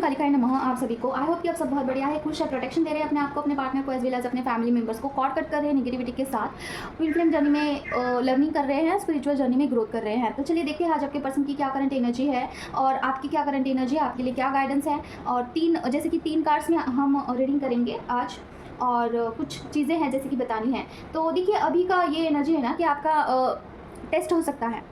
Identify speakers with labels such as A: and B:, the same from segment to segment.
A: कालिकाय नमः आप सभी को। आई होप कि आप सब बहुत बढ़िया है, खुश है, प्रोटेक्शन दे रहे हैं अपने आप को, अपने पार्टनर को, एज वेल एज अपने फैमिली मेंबर्स को। कॉर्ड कट कर रहे हैं नेगेटिविटी के साथ, ट्विन फ्लेम जर्नी में लर्निंग कर रहे हैं, स्पिरिचुअल जर्नी में ग्रोथ कर रहे हैं। तो चलिए देखते हैं आज आपके पर्सन की क्या करंट एनर्जी है और आपकी क्या करंट एनर्जी है, आपके लिए क्या गाइडेंस है। और जैसे कि 3 कार्ड्स में हम रीडिंग करेंगे आज, और कुछ चीज़ें हैं जैसे कि बतानी है। तो देखिए अभी का ये एनर्जी है ना कि आपका टेस्ट हो सकता है,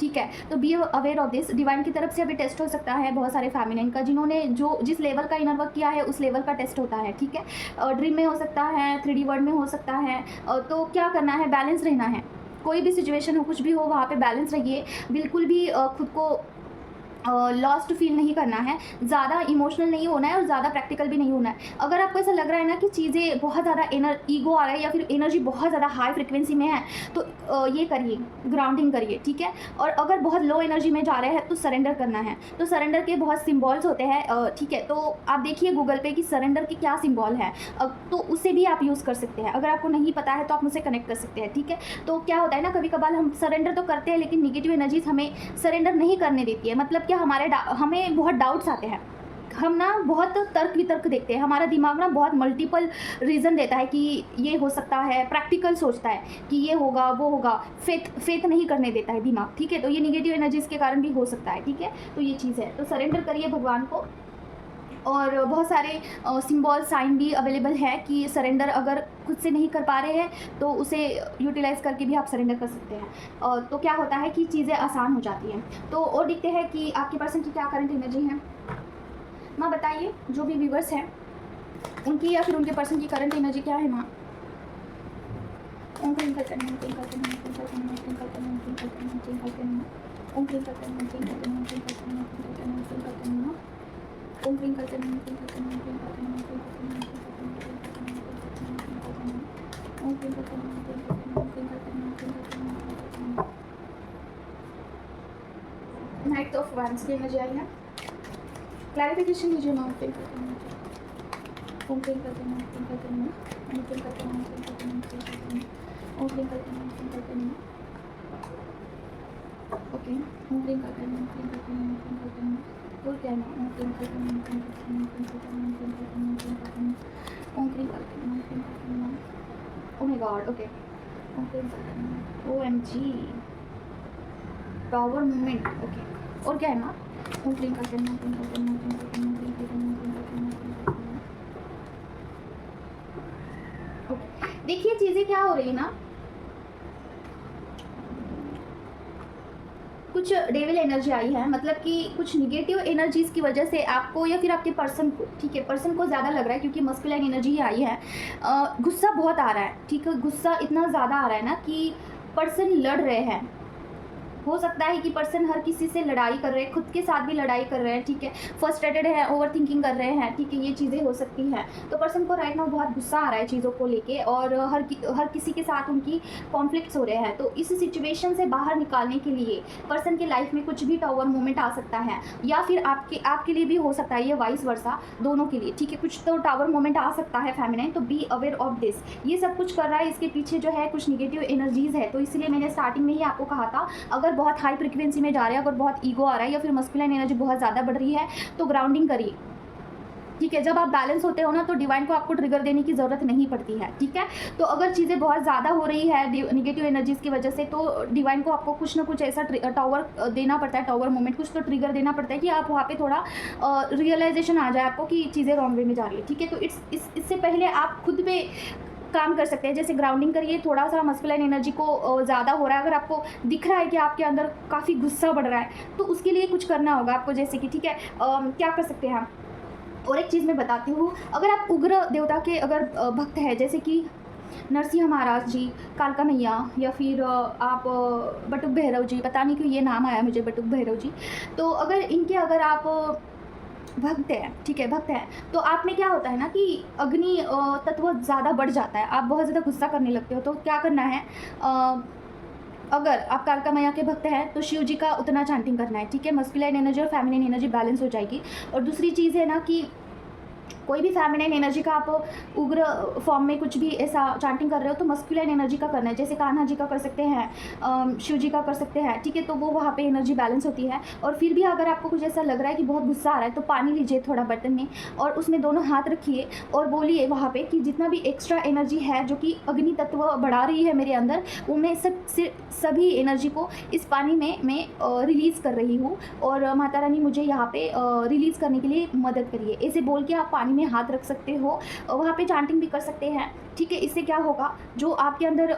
A: ठीक है। तो be aware of this, divine की तरफ से अभी टेस्ट हो सकता है बहुत सारे फेमिनिन का, जिन्होंने जिस लेवल का इनर वर्क किया है उस लेवल का टेस्ट होता है, ठीक है। ड्रीम में हो सकता है, 3D वर्ल्ड में हो सकता है। तो क्या करना है, बैलेंस रहना है। कोई भी सिचुएशन हो, कुछ भी हो, वहाँ पे बैलेंस रहिए। बिल्कुल भी खुद को लॉस्ट फील नहीं करना है, ज़्यादा इमोशनल नहीं होना है और ज़्यादा प्रैक्टिकल भी नहीं होना है। अगर आपको ऐसा लग रहा है ना कि चीज़ें बहुत ज़्यादा ईगो आ रहा है या फिर एनर्जी बहुत ज़्यादा हाई फ्रिक्वेंसी में है, तो ये करिए, ग्राउंडिंग करिए, ठीक है। और अगर बहुत लो एनर्जी में जा रहे हैं तो सरेंडर करना है। तो सरेंडर के बहुत सिम्बॉल्स होते हैं, ठीक है। तो आप देखिए गूगल पे कि सरेंडर के क्या सिम्बॉल है, तो उसे भी आप यूज़ कर सकते हैं। अगर आपको नहीं पता है तो आप मुझसे कनेक्ट कर सकते हैं, ठीक है। तो क्या होता है ना, कभी कभार हम सरेंडर तो करते हैं लेकिन निगेटिव एनर्जीज हमें सरेंडर नहीं करने देती है। मतलब क्या, हमें बहुत डाउट्स आते हैं, हम ना बहुत तर्क वितर्क देखते हैं, हमारा दिमाग ना बहुत मल्टीपल रीज़न देता है कि ये हो सकता है, प्रैक्टिकल सोचता है कि ये होगा वो होगा, फेथ नहीं करने देता है दिमाग, ठीक है। तो ये निगेटिव एनर्जीज के कारण भी हो सकता है, ठीक है। तो ये चीज़ है, तो सरेंडर करिए भगवान को। और बहुत सारे सिंबल साइन भी अवेलेबल है कि सरेंडर अगर खुद से नहीं कर पा रहे हैं तो उसे यूटिलाइज करके भी आप सरेंडर कर सकते हैं। तो क्या होता है कि चीज़ें आसान हो जाती हैं। तो और देखते हैं कि आपके पर्सन की क्या करंट एनर्जी है। माँ बताइए, जो भी व्यूवर्स हैं उनकी या फिर उनके पर्सन की करंट एनर्जी क्या है माँ। ओम क्लीं करते हैं, क्लीं करते हैं, क्लीं करते हैं, क्लीं करते हैं, ओम क्लीं करते हैं, क्लीं करते हैं, क्लीं करते हैं, क्लीं करते हैं। नाइट ऑफ वांड्स की एनर्जी आई है, क्लैरिफिकेशन लीजिए माँ। क्लीं करते हैं, ओम क्लीं करते हैं, क्लीं करते हैं, ओम क्लीं करते हैं, क्लीं करते हैं, क्लीं करते हैं, ओम क्लीं करते हैं, क्लीं करते हैं। ओके, ओम क्लीं करते हैं, क्लीं करते हैं, क्लीं करते हैं। और क्या है, ओम क्लीं करते हैं, क्लीं करते हैं, क्लीं करते हैं, क्लीं करते हैं, क्लीं करते हैं, ओम क्लीं करते हैं, क्लीं करते हैं। ओह माय गॉड, ओके, ओम क्लीं करते हैं। OMG, power movement, okay. और क्या है माँ, ओम क्लीं करते हैं, क्लीं करते हैं, क्लीं करते हैं, क्लीं करते हैं, क्लीं करते हैं, क्लीं करते हैं। ओके, देखिए चीज़ें क्या हो रही है ना, कुछ डेविल एनर्जी आई है, मतलब कि कुछ निगेटिव एनर्जीज़ की वजह से आपको या फिर आपके पर्सन को, ठीक है, पर्सन को ज़्यादा लग रहा है क्योंकि मस्कुलाइन एनर्जी ही आई है। गुस्सा बहुत आ रहा है, ठीक है। गुस्सा इतना ज़्यादा आ रहा है ना कि पर्सन लड़ रहे हैं। हो सकता है कि पर्सन हर किसी से लड़ाई कर रहे हैं, खुद के साथ भी लड़ाई कर रहे हैं, ठीक है। फ्रस्ट्रेटेड है, ओवर थिंकिंग कर रहे हैं, ठीक है। ये चीज़ें हो सकती हैं। तो पर्सन को राइट नाउ बहुत गुस्सा आ रहा है चीज़ों को लेके, और हर किसी के साथ उनकी कॉन्फ्लिक्ट्स हो रहे हैं। तो इस सिचुएशन से बाहर निकालने के लिए पर्सन के लाइफ में कुछ भी टावर मोमेंट आ सकता है, या फिर आपके लिए भी हो सकता है, ये वाइस वर्सा, दोनों के लिए, ठीक है। कुछ तो टावर मोमेंट आ सकता है फेमिनाइन, तो बी अवेयर ऑफ दिस। ये सब कुछ कर रहा है, इसके पीछे जो है कुछ निगेटिव एनर्जीज़ है। तो इसलिए मैंने स्टार्टिंग में ही आपको कहा था, अगर बहुत हाई फ्रिक्वेंसी में जा रहे हैं, अगर बहुत ईगो आ रहा है या फिर मस्कुलाइन एनर्जी बहुत ज़्यादा बढ़ रही है, तो ग्राउंडिंग करिए, ठीक है। जब आप बैलेंस होते हो ना तो डिवाइन को आपको ट्रिगर देने की ज़रूरत नहीं पड़ती है, ठीक है। तो अगर चीज़ें बहुत ज़्यादा हो रही है निगेटिव एनर्जीज़ की वजह से, तो डिवाइन को आपको कुछ ना कुछ ऐसा टावर देना पड़ता है, टावर मोमेंट, कुछ तो ट्रिगर देना पड़ता है कि आप वहाँ पे थोड़ा रियलाइजेशन आ जाए आपको कि चीज़ें रॉन्ग वे में जा रही है, ठीक है। तो इससे पहले आप खुद पे काम कर सकते हैं, जैसे ग्राउंडिंग करिए। थोड़ा सा मस्कुलाइन एनर्जी को ज़्यादा हो रहा है, अगर आपको दिख रहा है कि आपके अंदर काफ़ी गुस्सा बढ़ रहा है, तो उसके लिए कुछ करना होगा आपको, जैसे कि, ठीक है, क्या कर सकते हैं आप। और एक चीज़ मैं बताती हूँ, अगर आप उग्र देवता के अगर भक्त हैं, जैसे कि नरसिंह महाराज जी, कालका मैया, या फिर आप बटुक भैरव जी, पता नहीं क्यों ये नाम आया मुझे, बटुक भैरव जी। तो अगर आप भक्त है, ठीक है, भक्त है, तो आप में क्या होता है ना कि अग्नि तत्व ज़्यादा बढ़ जाता है, आप बहुत ज़्यादा गुस्सा करने लगते हो। तो क्या करना है, अगर आप कालका मैया के भक्त हैं तो शिव जी का उतना चैंटिंग करना है, ठीक है। मस्कुलाइन एनर्जी और फेमिनिन एनर्जी बैलेंस हो जाएगी। और दूसरी चीज़ है ना कि कोई भी फेमिनिन एनर्जी का आप उग्र फॉर्म में कुछ भी ऐसा चांटिंग कर रहे हो तो मस्कुलिन एनर्जी का करना है, जैसे कान्हा जी का कर सकते हैं, शिव जी का कर सकते हैं, ठीक है। तो वो वहाँ पे एनर्जी बैलेंस होती है। और फिर भी अगर आपको कुछ ऐसा लग रहा है कि बहुत गुस्सा आ रहा है तो पानी लीजिए थोड़ा बर्तन में और उसमें दोनों हाथ रखिए और बोलिए वहाँ पे कि जितना भी एक्स्ट्रा एनर्जी है जो कि अग्नि तत्व बढ़ा रही है मेरे अंदर, वो मैं सभी एनर्जी को इस पानी में मैं रिलीज़ कर रही हूँ और माता रानी मुझे यहाँ पे रिलीज़ करने के लिए मदद करिए। ऐसे बोल के आप पानी में हाथ रख सकते हो, वहाँ पे चांटिंग भी कर सकते हैं, ठीक है। इससे क्या होगा, जो आपके अंदर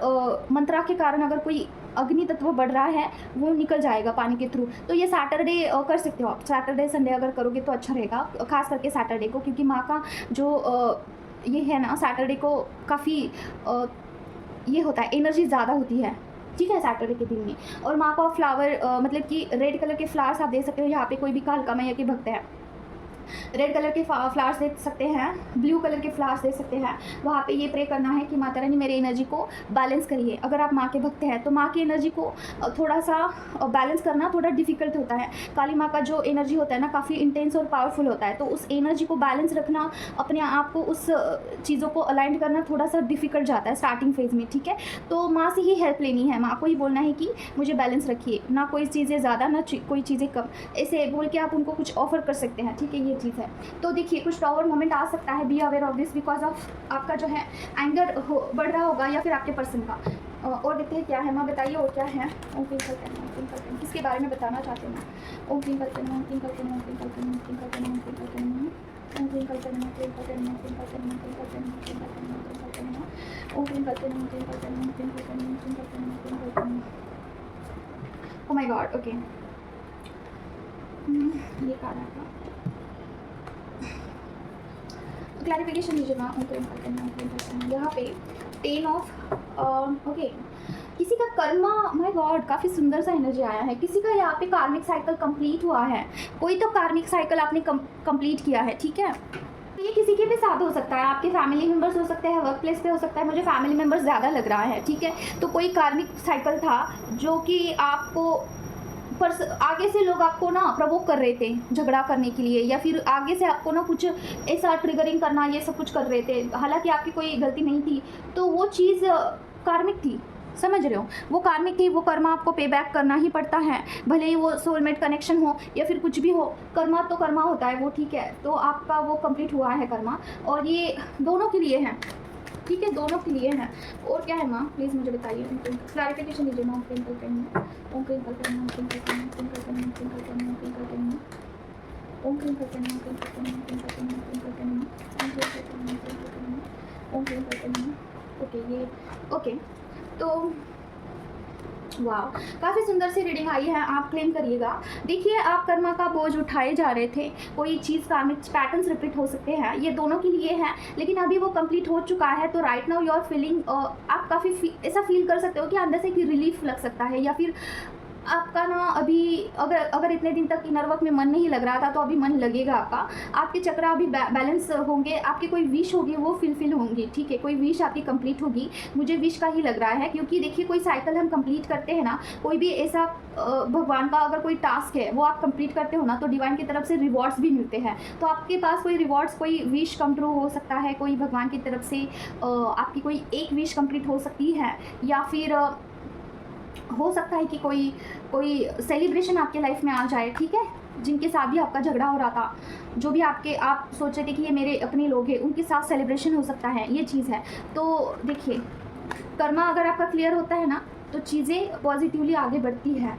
A: मंत्रा के कारण अगर कोई अग्नि तत्व बढ़ रहा है वो निकल जाएगा पानी के थ्रू। तो ये सैटरडे कर सकते हो आप, सैटरडे संडे अगर करोगे तो अच्छा रहेगा, खास करके सैटरडे को, क्योंकि माँ का जो ये है ना, सैटरडे को काफ़ी ये होता है, एनर्जी ज़्यादा होती है, ठीक है, सैटरडे के दिन में। और माँ का फ्लावर मतलब कि रेड कलर के फ्लावर्स आप दे सकते हो। यहाँ पे कोई भी कालका मैया के भक्त है, रेड कलर के फ्लावर्स दे सकते हैं, ब्लू कलर के फ्लावर्स दे सकते हैं। वहाँ पे ये प्रे करना है कि माता रानी मेरी एनर्जी को बैलेंस करिए। अगर आप माँ के भक्त हैं तो माँ की एनर्जी को थोड़ा सा बैलेंस करना थोड़ा डिफिकल्ट होता है। काली माँ का जो एनर्जी होता है ना, काफ़ी इंटेंस और पावरफुल होता है, तो उस एनर्जी को बैलेंस रखना, अपने आप को उस चीज़ों को अलाइन करना थोड़ा सा डिफिकल्ट जाता है स्टार्टिंग फेज़ में, ठीक है। तो माँ से ही हेल्प लेनी है, माँ को ही बोलना है कि मुझे बैलेंस रखिए, ना कोई चीज़ें ज़्यादा ना कोई चीज़ें कम, ऐसे बोल के आप उनको कुछ ऑफर कर सकते हैं, ठीक है, ये चीज़ है। तो देखिए कुछ टावर मोमेंट आ सकता है, be aware of this, because of आपका जो है एंगर बढ़ रहा होगा या फिर आपके पर्सन का। और देखते हैं क्या है, माँ बताइए और क्या है। ओम क्लीं करते हैं, किसके बारे में बताना चाहते हैं। ओम क्लीं करते हैं, ओम क्लीं करते हैं, ओम क्लीं करते हैं, ओम क्लीं करते हैं, ओम क्लीं करते हैं, ओम क्लीं करते हैं, ओम क्लीं करते हैं, ओम क्लीं करते हैं, ओम क्लीं करते हैं, ओम क्लीं करते हैं, ओम क्लीं करते हैं, ओम क्लीं करते हैं, ओम क्लीं करते हैं, ओम क्लीं करते हैं, ओम क्लीं करते हैं। ओह माय गॉड, ओके, ये कार्ड है, क्लैरिफिकेशन दीजिए मैम। यहाँ पे 10 ऑफ ओके, किसी का कर्मा, माय गॉड काफ़ी सुंदर सा एनर्जी आया है। किसी का यहाँ पे कार्मिक साइकिल कंप्लीट हुआ है, कोई तो कार्मिक साइकिल आपने कंप्लीट किया है, ठीक है। ये किसी के भी साथ हो सकता है, आपके फैमिली मेम्बर्स हो सकते हैं, वर्क प्लेस पे हो सकता है, मुझे फैमिली मेम्बर्स ज़्यादा लग रहा है, ठीक है। तो कोई कार्मिक साइकिल था जो कि आपको आगे से लोग आपको ना प्रवोक कर रहे थे झगड़ा करने के लिए, या फिर आगे से आपको ना कुछ ऐसा ट्रिगरिंग करना, ये सब कुछ कर रहे थे, हालांकि आपकी कोई गलती नहीं थी। तो वो चीज़ कार्मिक थी, समझ रहे हो, वो कार्मिक थी, वो कर्मा आपको पे बैक करना ही पड़ता है, भले ही वो सोलमेट कनेक्शन हो या फिर कुछ भी हो, कर्मा तो कर्मा होता है वो, ठीक है। तो आपका वो कंप्लीट हुआ है कर्मा, और ये दोनों के लिए है, ठीक है, दोनों के लिए है। और क्या है माँ, प्लीज़ मुझे बताइए, क्लैरिफिकेशन दीजिए माँ। ओम क्लीं करते हैं, ओम क्लीं करते हैं, ओम क्लीं करते हैं, ओम क्लीं करते हैं, ओम क्लीं करते हैं, ओम क्लीं करते हैं, ओम क्लीं करते हैं, ओम क्लीं करते हैं, ओम क्लीं करते हैं, ओम क्लीं करते हैं, ओम क्लीं करते हैं, ओम क्लीं करते हैं, ओम क्लीं करते हैं। ओके, ये ओके, तो वाह, काफ़ी सुंदर सी रीडिंग आई है, आप क्लेम करिएगा। देखिए आप कर्मा का बोझ उठाए जा रहे थे, कोई चीज़ कार्मिक पैटर्न्स रिपीट हो सकते हैं, ये दोनों के लिए है, लेकिन अभी वो कंप्लीट हो चुका है। तो राइट नाउ योर फीलिंग, आप काफ़ी ऐसा फील कर सकते हो कि अंदर से एक रिलीफ लग सकता है, या फिर आपका ना अभी अगर इतने दिन तक इनर वर्क में मन नहीं लग रहा था तो अभी मन लगेगा आपका, आपके चक्र अभी बैलेंस होंगे, आपकी कोई विश होगी वो फिलफिल होंगी, ठीक है, कोई विश आपकी कंप्लीट होगी, मुझे विश का ही लग रहा है। क्योंकि देखिए कोई साइकिल हम कंप्लीट करते हैं ना, कोई भी ऐसा भगवान का अगर कोई टास्क है वो आप कंप्लीट करते हो ना, तो डिवाइन की तरफ से रिवॉर्ड्स भी मिलते हैं। तो आपके पास कोई रिवॉर्ड्स, कोई विश कम ट्रू हो सकता है, कोई भगवान की तरफ से आपकी कोई एक विश कंप्लीट हो सकती है, या फिर हो सकता है कि कोई सेलिब्रेशन आपके लाइफ में आ जाए, ठीक है, जिनके साथ भी आपका झगड़ा हो रहा था, जो भी आप सोच रहे थे कि ये मेरे अपने लोग हैं, उनके साथ सेलिब्रेशन हो सकता है, ये चीज़ है। तो देखिए कर्मा अगर आपका क्लियर होता है ना तो चीज़ें पॉजिटिवली आगे बढ़ती है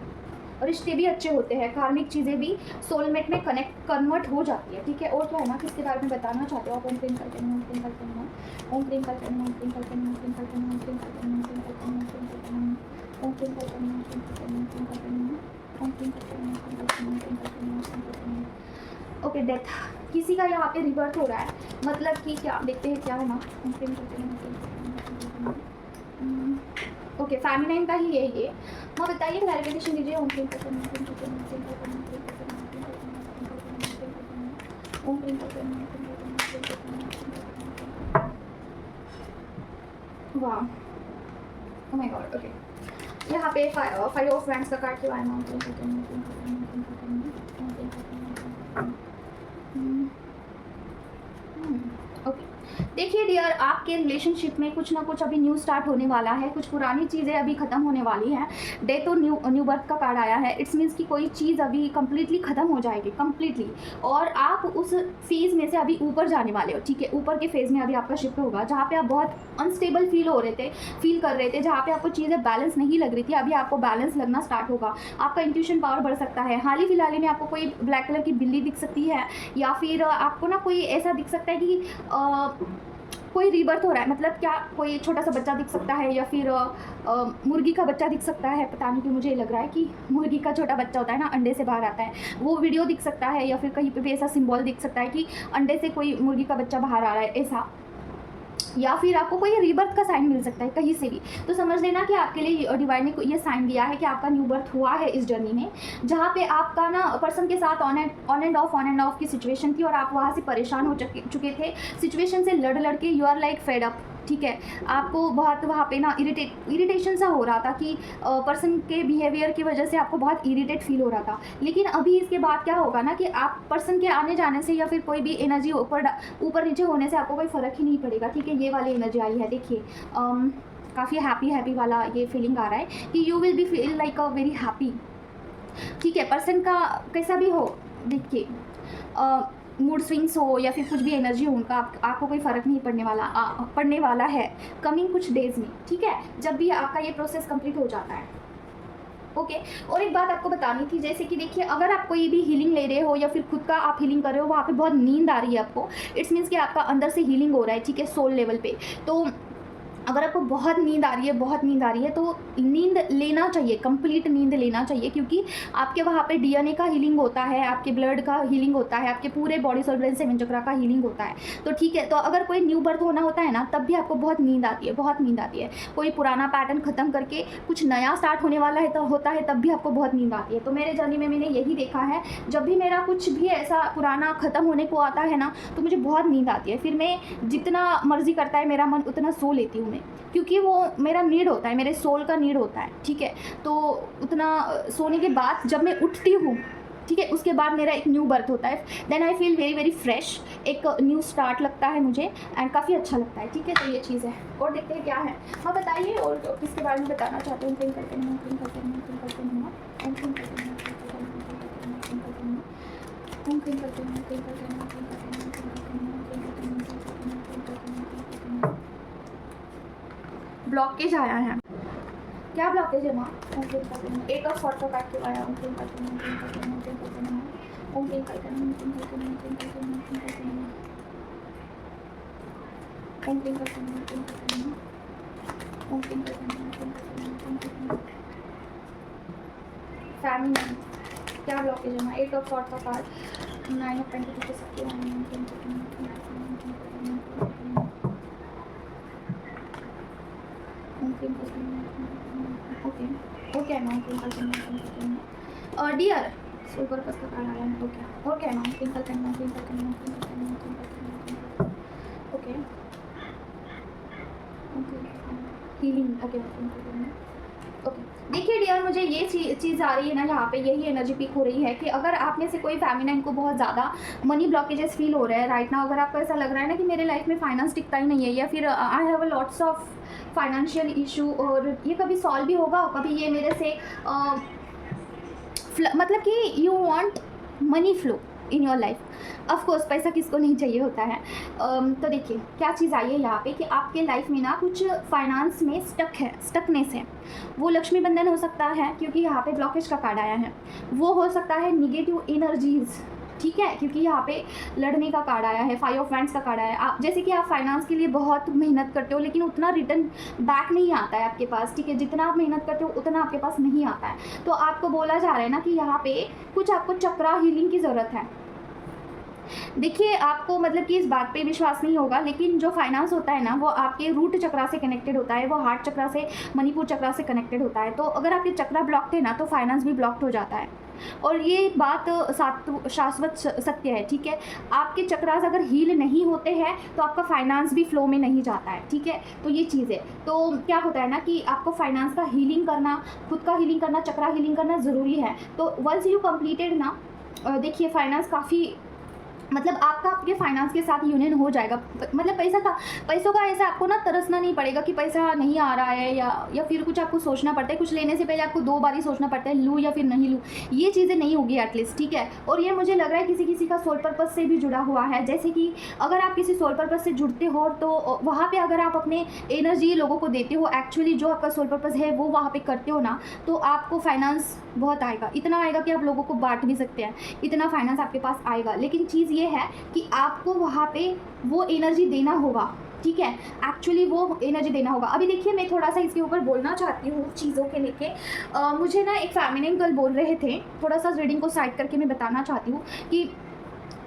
A: और रिश्ते भी अच्छे होते हैं, कार्मिक चीज़ें भी सोलमेट में कन्वर्ट हो जाती है, ठीक है। और क्या है ना, किसके बारे में बताना चाहते हो आप। ओम क्लीं करते हैं, ओम क्लीं करते हैं, ओम क्लीं करते हैं, ओम क्लीं करते हैं, ओम क्लीं करते हैं, ओम क्लीं करते हैं, ओम क्लीं करते हैं, ओम क्लीं करते हैं, ओम क्लीं करते हैं, ओम क्लीं करते हैं, ओम क्लीं करते हैं, ओम क्लीं करते हैं, ओम क्लीं करते हैं, ओम क्लीं करते हैं, ओम क्लीं करते हैं। ओके, डेथ, किसी का यहाँ पे रिबर्थ हो रहा है, मतलब कि क्या देखते हैं क्या है ना। ओम क्लीं करते हैं, ओम क्लीं करते हैं, ओम क्लीं करते हैं। ओके, फेमिनाइन का ही है ये, मैं बताइए, क्लैरिफिकेशन दीजिए। ओम क्लीं करते हैं, ओम क्लीं करते हैं, ओम क्लीं करते हैं, ओम क्लीं करते हैं, ओम क्लीं करते हैं, ओम क्लीं करते हैं, ओम क्लीं करते हैं, ओम क्लीं करते हैं, ओम क्लीं करते हैं। वाह, ओह माय गॉड, ओके, यहाँ पे 5 ऑफ वैंड्स का कार्ड क्यों आया। ओम क्लीं करते हैं, ओम क्लीं करते हैं, ओम क्लीं करते हैं, ओम क्लीं करते हैं, ओम क्लीं करते हैं। ओके, देखिए डियर, आपके रिलेशनशिप में कुछ ना कुछ अभी न्यू स्टार्ट होने वाला है, कुछ पुरानी चीज़ें अभी ख़त्म होने वाली हैं। डेथ और न्यू बर्थ का कार्ड आया है। इट्स मीन्स कि कोई चीज़ अभी कंप्लीटली ख़त्म हो जाएगी, कंप्लीटली, और आप उस फेज़ में से अभी ऊपर जाने वाले हो, ठीक है। ऊपर के फेज़ में अभी आपका शिफ्ट होगा, जहाँ पे आप बहुत अनस्टेबल फील कर रहे थे, जहाँ पे आपको चीज़ें बैलेंस नहीं लग रही थी, अभी आपको बैलेंस लगना स्टार्ट होगा। आपका इंट्यूशन पावर बढ़ सकता है। हाल ही फिलहाल में आपको कोई ब्लैक कलर की बिल्ली दिख सकती है, या फिर आपको ना कोई ऐसा दिख सकता है कि कोई रीबर्थ हो रहा है। मतलब क्या, कोई छोटा सा बच्चा दिख सकता है, या फिर मुर्गी का बच्चा दिख सकता है। पता नहीं क्यों मुझे लग रहा है कि मुर्गी का छोटा बच्चा होता है ना, अंडे से बाहर आता है, वो वीडियो दिख सकता है, या फिर कहीं पे भी ऐसा सिंबल दिख सकता है कि अंडे से कोई मुर्गी का बच्चा बाहर आ रहा है, ऐसा। या फिर आपको कोई रीबर्थ का साइन मिल सकता है कहीं से भी। तो समझ लेना कि आपके लिए डिवाइन ने ये साइन दिया है कि आपका न्यू बर्थ हुआ है इस जर्नी में, जहाँ पे आपका ना पर्सन के साथ ऑन एंड ऑफ की सिचुएशन थी, और आप वहाँ से परेशान हो चुके थे। सिचुएशन से लड़ के you are like fed up, ठीक है। आपको बहुत वहाँ पे ना इरिटेशन सा हो रहा था कि पर्सन के बिहेवियर की वजह से आपको बहुत इरिटेट फील हो रहा था। लेकिन अभी इसके बाद क्या होगा ना कि आप पर्सन के आने जाने से, या फिर कोई भी एनर्जी ऊपर नीचे होने से आपको कोई फ़र्क ही नहीं पड़ेगा, ठीक है। ये वाली एनर्जी आई है, देखिए काफ़ी हैप्पी वाला ये फीलिंग आ रहा है कि you will be feel like a very happy, ठीक है। पर्सन का कैसा भी हो, देखिए मूड स्विंग्स हो या फिर कुछ भी एनर्जी हो उनका, आपको कोई फ़र्क नहीं पड़ने वाला है कमिंग कुछ डेज़ में, ठीक है, जब भी आपका ये प्रोसेस कंप्लीट हो जाता है। ओके, और एक बात आपको बतानी थी, जैसे कि देखिए, अगर आप कोई भी हीलिंग ले रहे हो या फिर खुद का आप हीलिंग कर रहे हो, वहाँ पे बहुत नींद आ रही है आपको, इट्स मीन्स कि आपका अंदर से हीलिंग हो रहा है, ठीक है, सोल लेवल पे। तो अगर आपको बहुत नींद आ रही है, तो नींद लेना चाहिए, कंप्लीट नींद लेना चाहिए, क्योंकि आपके वहाँ पे डीएनए का हीलिंग होता है, आपके ब्लड का हीलिंग होता है, आपके पूरे बॉडी सोल ब्रेन सेवन चक्रा का हीलिंग होता है। तो ठीक है, तो अगर कोई न्यू बर्थ होना होता है ना, तब भी आपको बहुत नींद आती है। कोई पुराना पैटर्न ख़त्म करके कुछ नया स्टार्ट होने वाला है, तो होता है, तब भी आपको बहुत नींद आती है। तो मेरे जर्नी में मैंने यही देखा है, जब भी मेरा कुछ भी ऐसा पुराना ख़त्म होने को आता है ना, तो मुझे बहुत नींद आती है। फिर मैं जितना मर्जी करता है मेरा मन, उतना सो लेती हूँ मैं, क्योंकि वो मेरा नीड होता है, मेरे सोल का नीड होता है, ठीक है। तो उतना सोने के बाद जब मैं उठती हूँ, ठीक है, उसके बाद मेरा एक न्यू बर्थ होता है। Then I feel very very fresh, एक न्यू स्टार्ट लगता है मुझे, एंड काफ़ी अच्छा लगता है, ठीक है। तो ये चीज़ है, और देखते हैं क्या है। हाँ बताइए, और किसके बारे में बताना चाहते हैं? ब्लॉकेज आया है, क्या ब्लॉकेज है माँ? एक और शॉर्ट काट के आया। फैमिली में क्या ब्लॉकेज है माँ? एट ऑफ शॉर्ट का कार्ड, 9 ऑफ पेंटिकल्स के साथ। Okay ma'am, dear super purse का कार्ड आया है, ओके मैम, ट्विंकल करना। Okay healing, okay. देखिए डियर, मुझे ये चीज़ आ रही है ना, यहाँ पे यही एनर्जी पिक हो रही है कि अगर आप में से कोई फेमिनाइन को बहुत ज़्यादा मनी ब्लॉकेजेस फील हो रहे हैं राइट ना, अगर आपको ऐसा लग रहा है ना कि मेरे लाइफ में फाइनेंस टिकता ही नहीं है, या फिर I have a lots of financial issue, और ये कभी सॉल्व भी होगा, कभी ये मेरे से मतलब कि you want money flow in your life. Of course पैसा किसको नहीं चाहिए होता है। तो देखिए क्या चीज़ आई है यहाँ पे कि आपके लाइफ में ना कुछ फाइनेंस में स्टकनेस है। वो लक्ष्मी बंधन हो सकता है, क्योंकि यहाँ पे ब्लॉकेज का कार्ड आया है। वो हो सकता है निगेटिव एनर्जीज़, ठीक है, क्योंकि यहाँ पे लड़ने का कार्ड आया है, 5 ऑफ वैंड्स का कार्ड आया है। आप जैसे कि आप फाइनेंस के लिए बहुत मेहनत करते हो, लेकिन उतना रिटर्न बैक नहीं आता है आपके पास, ठीक है। जितना आप मेहनत करते हो उतना आपके पास नहीं आता है। तो आपको बोला जा रहा है ना कि यहाँ पे कुछ आपको चक्रा हीलिंग की ज़रूरत है। देखिए आपको मतलब कि इस बात पे विश्वास नहीं होगा, लेकिन जो फाइनेंस होता है ना, वो आपके रूट चक्रा से कनेक्टेड होता है, वो हार्ट चक्रा से, मणिपुर चक्रा से कनेक्टेड होता है। तो अगर आपके चक्रा ब्लॉक्ड है ना, तो फाइनेंस भी ब्लॉक्ड हो जाता है। और ये बात शाश्वत सत्य है, ठीक है। आपके चक्रास अगर हील नहीं होते हैं तो आपका फाइनेंस भी फ्लो में नहीं जाता है, ठीक है। तो ये चीज़ है। तो क्या होता है ना कि आपको फाइनेंस का हीलिंग करना, खुद का हीलिंग करना, चक्रा हीलिंग करना ज़रूरी है। तो वंस यू कंप्लीटेड ना, देखिए फाइनेंस काफ़ी मतलब आपका आपके फाइनेंस के साथ यूनियन हो जाएगा। मतलब पैसों का ऐसा आपको ना तरसना नहीं पड़ेगा कि पैसा नहीं आ रहा है, या फिर कुछ आपको सोचना पड़ता है, कुछ लेने से पहले आपको 2 बार ही सोचना पड़ता है लूँ या फिर नहीं लूँ। ये चीज़ें नहीं होगी एटलीस्ट, ठीक है। और ये मुझे लग रहा है किसी किसी का सोल पर्पस से भी जुड़ा हुआ है। जैसे कि अगर आप किसी सोल पर्पस से जुड़ते हो तो वहाँ पर अगर आप अपने एनर्जी लोगों को देते हो, एक्चुअली जो आपका सोल पर्पस है वो वहाँ पर करते हो ना, तो आपको फाइनेंस बहुत आएगा। इतना आएगा कि आप लोगों को बांट भी सकते हैं, इतना फाइनेंस आपके पास आएगा। लेकिन चीज़ ये है कि आपको वहाँ पे वो एनर्जी देना होगा, ठीक है। एक्चुअली वो एनर्जी देना होगा। अभी देखिए, मैं थोड़ा सा इसके ऊपर बोलना चाहती हूँ चीज़ों के लेके। मुझे ना एक फेमिनिन गर्ल बोल रहे थे, थोड़ा सा रीडिंग को साइड करके मैं बताना चाहती हूँ कि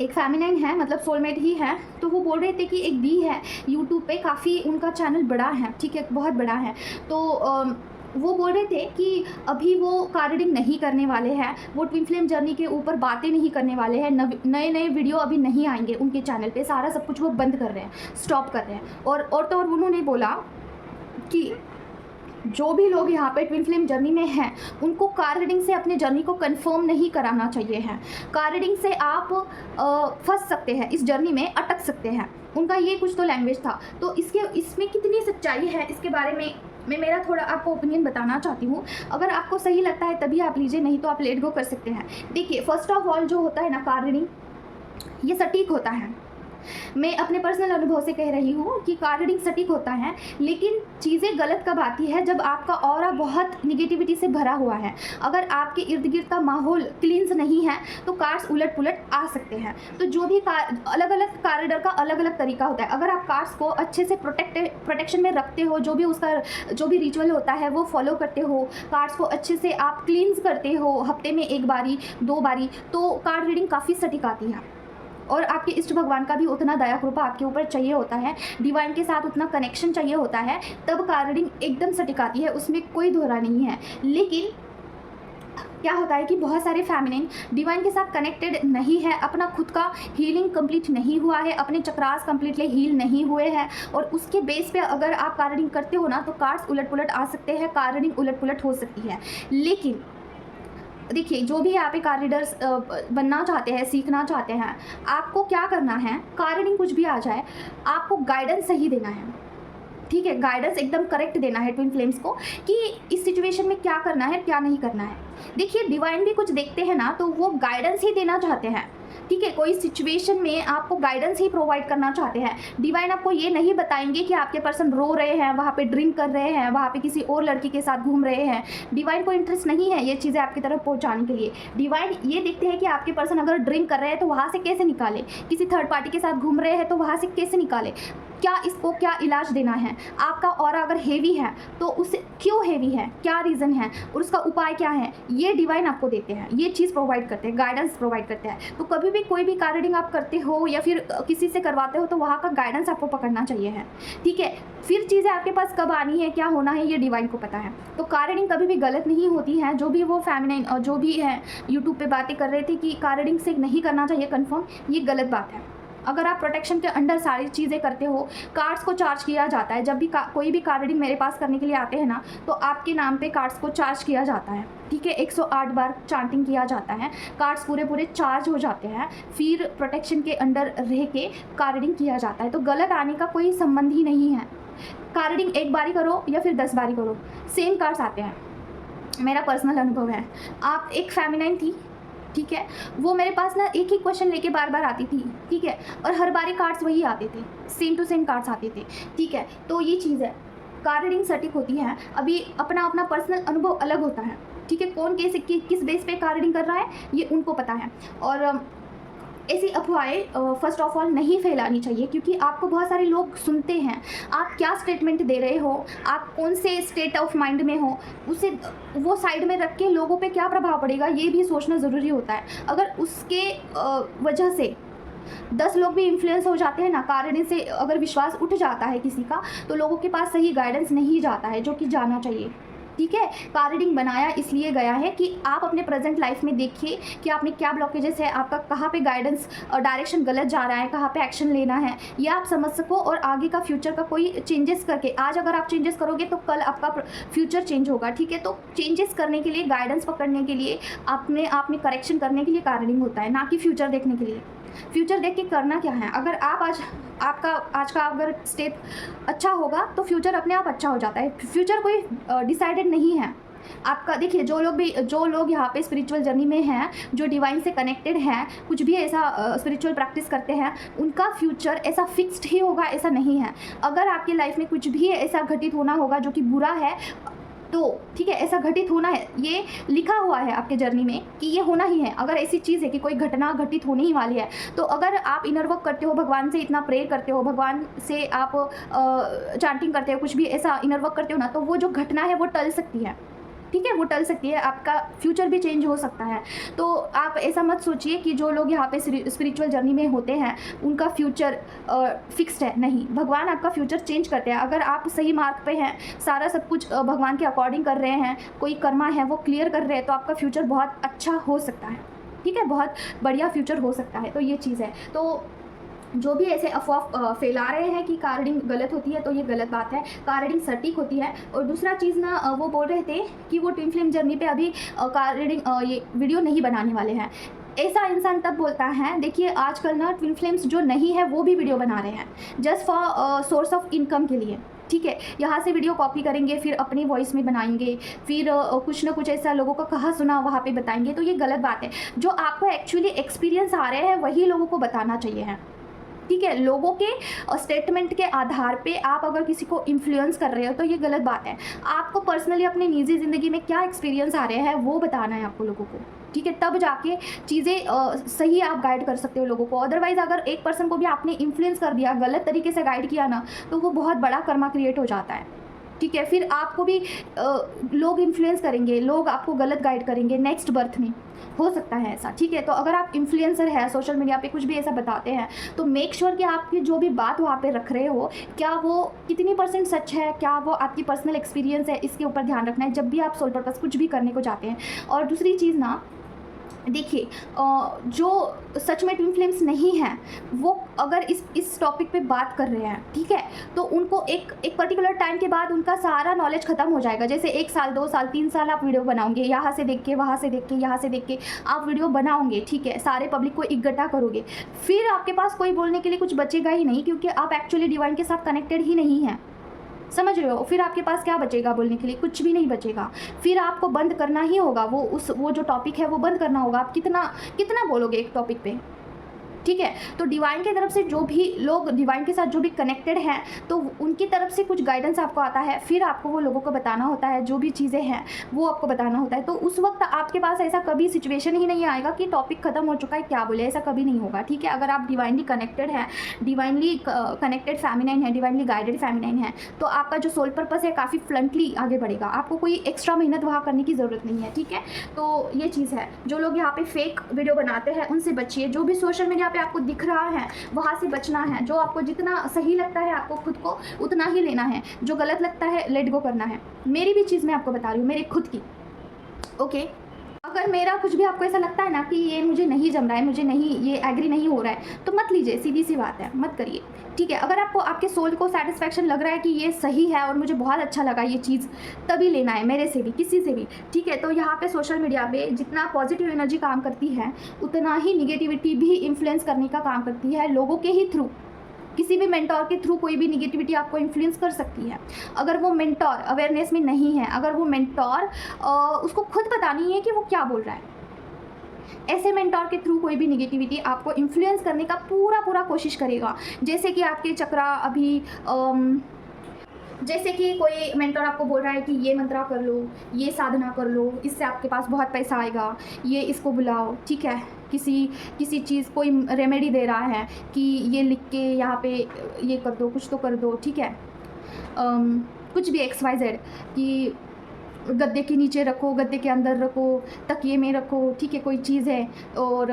A: एक फेमिनाइन है, मतलब सोलमेट ही है। तो वो बोल रहे थे कि एक दी है यूट्यूब पे, काफ़ी उनका चैनल बड़ा है, ठीक है, बहुत बड़ा है। तो वो बोल रहे थे कि अभी वो कार रीडिंग नहीं करने वाले हैं, वो ट्विन फ्लेम जर्नी के ऊपर बातें नहीं करने वाले हैं, नए नए वीडियो अभी नहीं आएंगे उनके चैनल पे, सारा सब कुछ वो बंद कर रहे हैं, स्टॉप कर रहे हैं। और उन्होंने बोला कि जो भी लोग यहाँ पे ट्विन फ्लेम जर्नी में हैं उनको कार रीडिंग से अपने जर्नी को कंफर्म नहीं कराना चाहिए है। कार रीडिंग से आप फंस सकते हैं, इस जर्नी में अटक सकते हैं। उनका ये कुछ तो लैंग्वेज था। तो इसमें कितनी सच्चाई है इसके बारे में मैं मेरा थोड़ा आपको ओपिनियन बताना चाहती हूँ। अगर आपको सही लगता है तभी आप लीजिए, नहीं तो आप लेट गो कर सकते हैं। देखिए, फर्स्ट ऑफ ऑल जो होता है ना कार रीडिंग, ये सटीक होता है। मैं अपने पर्सनल अनुभव से कह रही हूँ कि कार रीडिंग सटीक होता है। लेकिन चीज़ें गलत कब आती है, जब आपका ऑरा बहुत निगेटिविटी से भरा हुआ है। अगर आपके इर्द गिर्द का माहौल क्लींस नहीं है तो कार्ड्स उलट पुलट आ सकते हैं। तो जो भी अलग अलग कार रीडर का अलग अलग तरीका होता है। अगर आप कार्ड्स को अच्छे से प्रोटेक्शन में रखते हो, जो भी रिचुअल होता है वो फॉलो करते हो, कार्ड्स को अच्छे से आप क्लींस करते हो हफ्ते में 1 बारी 2 बारी, तो कार्ड रीडिंग काफ़ी सटीक आती है। और आपके इष्ट भगवान का भी उतना दया कृपा आपके ऊपर चाहिए होता है, डिवाइन के साथ उतना कनेक्शन चाहिए होता है, तब कार रीडिंग एकदम सटीक आती है, उसमें कोई दोहरा नहीं है। लेकिन क्या होता है कि बहुत सारे फेमिनिन डिवाइन के साथ कनेक्टेड नहीं है, अपना खुद का हीलिंग कंप्लीट नहीं हुआ है, अपने चक्रास कंप्लीटली हील नहीं हुए हैं, और उसके बेस पे अगर आप कार रीडिंग करते हो ना तो कार्ड्स उलट पुलट आ सकते हैं, कार रीडिंग उलट पुलट हो सकती है। लेकिन देखिए, जो भी आप एक कार रीडर्स बनना चाहते हैं, सीखना चाहते हैं, आपको क्या करना है, कार रीडिंग कुछ भी आ जाए, आपको गाइडेंस सही देना है, ठीक है। गाइडेंस एकदम करेक्ट देना है ट्विन फ्लेम्स को कि इस सिचुएशन में क्या करना है, क्या नहीं करना है। देखिए, डिवाइन भी कुछ देखते हैं ना तो वो गाइडेंस ही देना चाहते हैं, ठीक है। कोई सिचुएशन में आपको गाइडेंस ही प्रोवाइड करना चाहते हैं। डिवाइन आपको ये नहीं बताएंगे कि आपके पर्सन रो रहे हैं, वहाँ पे ड्रिंक कर रहे हैं, वहाँ पे किसी और लड़की के साथ घूम रहे हैं। डिवाइन को इंटरेस्ट नहीं है ये चीज़ें आपकी तरफ पहुँचाने के लिए। डिवाइन ये देखते हैं कि आपके पर्सन अगर ड्रिंक कर रहे हैं तो वहाँ से कैसे निकाले, किसी थर्ड पार्टी के साथ घूम रहे हैं तो वहाँ से कैसे निकाले, क्या इसको क्या इलाज देना है। आपका ऑरा अगर हेवी है तो उसे क्यों हेवी है, क्या रीज़न है और उसका उपाय क्या है, ये डिवाइन आपको देते हैं, ये चीज़ प्रोवाइड करते हैं, गाइडेंस प्रोवाइड करते हैं। तो कभी भी कोई भी कार रीडिंग आप करते हो या फिर किसी से करवाते हो तो वहाँ का गाइडेंस आपको पकड़ना चाहिए है, ठीक है। फिर चीज़ें आपके पास कब आनी है, क्या होना है, ये डिवाइन को पता है। तो कार रीडिंग कभी भी गलत नहीं होती है। जो भी वो फेमिनाइन और जो भी है यूट्यूब पे बातें कर रहे थे कि कार रीडिंग से नहीं करना चाहिए कंफर्म, ये गलत बात है। अगर आप प्रोटेक्शन के अंडर सारी चीज़ें करते हो, कार्ड्स को चार्ज किया जाता है। जब भी कोई भी कार्ड रीडिंग मेरे पास करने के लिए आते हैं ना तो आपके नाम पे कार्ड्स को चार्ज किया जाता है, ठीक है। 108 बार चांटिंग किया जाता है, कार्ड्स पूरे चार्ज हो जाते हैं, फिर प्रोटेक्शन के अंडर रह के कार्ड रीडिंग किया जाता है। तो गलत आने का कोई संबंध ही नहीं है। कार्ड रीडिंग 1 बारी करो या फिर 10 बारी करो, सेम कार्ड्स आते हैं। मेरा पर्सनल अनुभव है। आप एक फेमिनाइन थी, ठीक है, वो मेरे पास ना एक ही क्वेश्चन लेके बार बार आती थी, ठीक है, और हर बारी कार्ड्स वही आते थे, सेम टू सेम कार्ड्स आते थे, ठीक है। तो ये चीज़ है, कार रीडिंग सटीक होती है। अभी अपना अपना पर्सनल अनुभव अलग होता है, ठीक है। कौन कैसे किस बेस पे कार रीडिंग कर रहा है ये उनको पता है। और ऐसी अफवाहें फर्स्ट ऑफ ऑल नहीं फैलानी चाहिए, क्योंकि आपको बहुत सारे लोग सुनते हैं। आप क्या स्टेटमेंट दे रहे हो, आप कौन से स्टेट ऑफ माइंड में हो, उसे वो साइड में रख के लोगों पे क्या प्रभाव पड़ेगा ये भी सोचना ज़रूरी होता है। अगर उसके वजह से 10 लोग भी इन्फ्लुएंस हो जाते हैं ना, कार रीडिंग से अगर विश्वास उठ जाता है किसी का, तो लोगों के पास सही गाइडेंस नहीं जाता है जो कि जाना चाहिए। ठीक है। कार्ड रीडिंग बनाया इसलिए गया है कि आप अपने प्रेजेंट लाइफ में देखिए कि आपने क्या ब्लॉकेजेस है, आपका कहाँ पे गाइडेंस डायरेक्शन गलत जा रहा है, कहाँ पे एक्शन लेना है, ये आप समझ सको और आगे का फ्यूचर का कोई चेंजेस करके, आज अगर आप चेंजेस करोगे तो कल आपका फ्यूचर चेंज होगा, ठीक है। तो चेंजेस करने के लिए, गाइडेंस पकड़ने के लिए, अपने आप में करेक्शन करने के लिए कार्ड रीडिंग होता है, ना कि फ्यूचर देखने के लिए। फ्यूचर देख के करना क्या है, अगर आप आज का अगर स्टेप अच्छा होगा तो फ्यूचर अपने आप अच्छा हो जाता है। फ्यूचर कोई डिसाइडेड नहीं है आपका। देखिए, जो लोग यहाँ पे स्पिरिचुअल जर्नी में हैं, जो डिवाइन से कनेक्टेड हैं, कुछ भी ऐसा स्पिरिचुअल प्रैक्टिस करते हैं, उनका फ्यूचर ऐसा फिक्स्ड ही होगा, ऐसा नहीं है। अगर आपकी लाइफ में कुछ भी ऐसा घटित होना होगा जो कि बुरा है, तो ठीक है, ऐसा घटित होना है, ये लिखा हुआ है आपके जर्नी में कि ये होना ही है। अगर ऐसी चीज़ है कि कोई घटना घटित होने ही वाली है, तो अगर आप इनर वर्क करते हो, भगवान से इतना प्रेयर करते हो, भगवान से आप चांटिंग करते हो, कुछ भी ऐसा इनर वर्क करते हो ना, तो वो जो घटना है वो टल सकती है, ठीक है, वो टल सकती है, आपका फ्यूचर भी चेंज हो सकता है। तो आप ऐसा मत सोचिए कि जो लोग यहाँ पे स्पिरिचुअल जर्नी में होते हैं उनका फ्यूचर फिक्स्ड है, नहीं, भगवान आपका फ्यूचर चेंज करते हैं। अगर आप सही मार्ग पे हैं, सारा सब कुछ भगवान के अकॉर्डिंग कर रहे हैं, कोई कर्मा है वो क्लियर कर रहे हैं, तो आपका फ्यूचर बहुत अच्छा हो सकता है, ठीक है, बहुत बढ़िया फ्यूचर हो सकता है। तो ये चीज़ है। तो जो भी ऐसे अफवाह फैला रहे हैं कि कार्ड रीडिंग गलत होती है, तो ये गलत बात है। कार्ड रीडिंग सटीक होती है। और दूसरा चीज़ ना, वो बोल रहे थे कि वो ट्विन फ्लेम जर्नी पे अभी कार्ड रीडिंग ये वीडियो नहीं बनाने वाले हैं। ऐसा इंसान तब बोलता है, देखिए आजकल ना ट्विन फ्लेम्स जो नहीं है वो भी वीडियो बना रहे हैं just for source of income के लिए, ठीक है। यहाँ से वीडियो कॉपी करेंगे, फिर अपनी वॉइस में बनाएंगे, फिर कुछ ना कुछ ऐसा लोगों का कहा सुना वहाँ पे बताएंगे। तो ये गलत बात है। जो आपको एक्चुअली एक्सपीरियंस आ रहे हैं वही लोगों को बताना चाहिए है, ठीक है। लोगों के स्टेटमेंट के आधार पे आप अगर किसी को इन्फ्लुएंस कर रहे हो तो ये गलत बात है। आपको पर्सनली अपनी निजी ज़िंदगी में क्या एक्सपीरियंस आ रहे हैं वो बताना है आपको लोगों को, ठीक है। तब जाके चीज़ें सही आप गाइड कर सकते हो लोगों को। अदरवाइज़ अगर एक पर्सन को भी आपने इन्फ्लुएंस कर दिया, गलत तरीके से गाइड किया ना, तो वो बहुत बड़ा कर्मा क्रिएट हो जाता है, ठीक है। फिर आपको भी लोग इन्फ्लुएंस करेंगे, लोग आपको गलत गाइड करेंगे नेक्स्ट बर्थ में, हो सकता है ऐसा, ठीक है। तो अगर आप इन्फ्लुएंसर है, सोशल मीडिया पे कुछ भी ऐसा बताते हैं, तो मेक श्योर कि आपकी जो भी बात वहाँ पे रख रहे हो, क्या वो कितनी % सच है, क्या वो आपकी पर्सनल एक्सपीरियंस है, इसके ऊपर ध्यान रखना है जब भी आप सोल पर्पस कुछ भी करने को जाते हैं। और दूसरी चीज़ ना, देखिए, जो सच में ट्विन फ्लेम्स नहीं हैं, वो अगर इस टॉपिक पे बात कर रहे हैं, ठीक है, तो उनको एक पर्टिकुलर टाइम के बाद उनका सारा नॉलेज खत्म हो जाएगा। जैसे 1 साल, 2 साल, 3 साल आप वीडियो बनाओगे, यहाँ से देख के, वहाँ से देख के, यहाँ से देख के आप वीडियो बनाओगे, ठीक है, सारे पब्लिक को इकट्ठा करोगे, फिर आपके पास कोई बोलने के लिए कुछ बचेगा ही नहीं, क्योंकि आप एक्चुअली डिवाइन के साथ कनेक्टेड ही नहीं हैं, समझ रहे हो। फिर आपके पास क्या बचेगा बोलने के लिए, कुछ भी नहीं बचेगा। फिर आपको बंद करना ही होगा, वो जो टॉपिक है वो बंद करना होगा। आप कितना बोलोगे एक टॉपिक पे, ठीक है। तो डिवाइन की तरफ से जो भी लोग डिवाइन के साथ जो भी कनेक्टेड हैं, तो उनकी तरफ से कुछ गाइडेंस आपको आता है, फिर आपको वो लोगों को बताना होता है, जो भी चीज़ें हैं वो आपको बताना होता है। तो उस वक्त आपके पास ऐसा कभी सिचुएशन ही नहीं आएगा कि टॉपिक खत्म हो चुका है, क्या बोले, ऐसा कभी नहीं होगा, ठीक है। अगर आप डिवाइनली कनेक्टेड हैं, डिवाइनली कनेक्टेड फेमिनाइन है, डिवाइनली गाइडेड फेमिनाइन है, तो आपका जो सोल पर्पस है काफ़ी फ्लंटली आगे बढ़ेगा। आपको कोई एक्स्ट्रा मेहनत वहाँ करने की ज़रूरत नहीं है, ठीक है। तो ये चीज़ है। जो लोग यहाँ पे फेक वीडियो बनाते हैं उनसे बचिए। जो भी सोशल मीडिया पे आपको दिख रहा है वहाँ से बचना है। जो आपको जितना सही लगता है आपको खुद को उतना ही लेना है, जो गलत लगता है लेट गो करना है। मेरी भी चीज़ मैं आपको बता रही हूँ, मेरी खुद की, ओके। अगर मेरा कुछ भी आपको ऐसा लगता है ना कि ये मुझे नहीं जम रहा है, मुझे नहीं, ये एग्री नहीं हो रहा है, तो मत लीजिए, सीधी सी बात है, मत करिए, ठीक है। अगर आपको आपके सोल को सेटिस्फैक्शन लग रहा है कि ये सही है और मुझे बहुत अच्छा लगा ये चीज़, तभी लेना है, मेरे से भी, किसी से भी, ठीक है। तो यहाँ पे सोशल मीडिया पे जितना पॉजिटिव एनर्जी काम करती है, उतना ही निगेटिविटी भी इन्फ्लुएंस करने का काम करती है, लोगों के ही थ्रू। किसी भी मेंटोर के थ्रू कोई भी निगेटिविटी आपको इन्फ्लुएंस कर सकती है। अगर वो मेंटोर अवेयरनेस में नहीं है, अगर वो मेंटोर उसको खुद पता नहीं है कि वो क्या बोल रहा है, ऐसे मेंटोर के थ्रू कोई भी निगेटिविटी आपको इन्फ्लुएंस करने का पूरा कोशिश करेगा। जैसे कि आपके चक्रा अभी जैसे कि कोई मेंटोर आपको बोल रहा है कि ये मंत्रा कर लो, ये साधना कर लो, इससे आपके पास बहुत पैसा आएगा, ये इसको बुलाओ, ठीक है। किसी चीज़ कोई रेमेडी दे रहा है कि ये लिख के यहाँ पे ये कर दो, कुछ तो कर दो, ठीक है। कुछ भी XYZ कि गद्दे के नीचे रखो, गद्दे के अंदर रखो, तकिए में रखो, ठीक है, कोई चीज़ है। और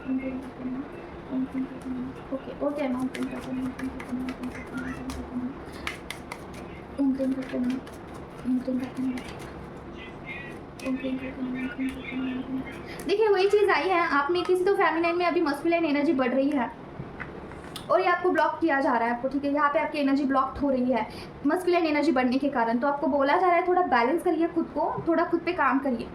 A: ओम क्लीम करते हैं, ओम क्लीम करते हैं। ओके ओके ओम क्लीम करते हैं, ओम क्लीम करते हैं, ओम क्लीम करते हैं, ओम क्लीम करते हैं, ओम क्लीम करते हैं, ओम क्लीम करते हैं, ओम क्लीम करते हैं, ओम क्लीम करते हैं। देखिए वही चीज़ आई है, आप में किसी तो फेमिनाइन में अभी मस्कुलिन एनर्जी बढ़ रही है और ये आपको ब्लॉक किया जा रहा है आपको, ठीक है। यहाँ पे आपकी एनर्जी ब्लॉक हो रही है मस्कुलिन एनर्जी बढ़ने के कारण। तो आपको बोला जा रहा है थोड़ा बैलेंस करिए खुद को, थोड़ा खुद पे काम करिए।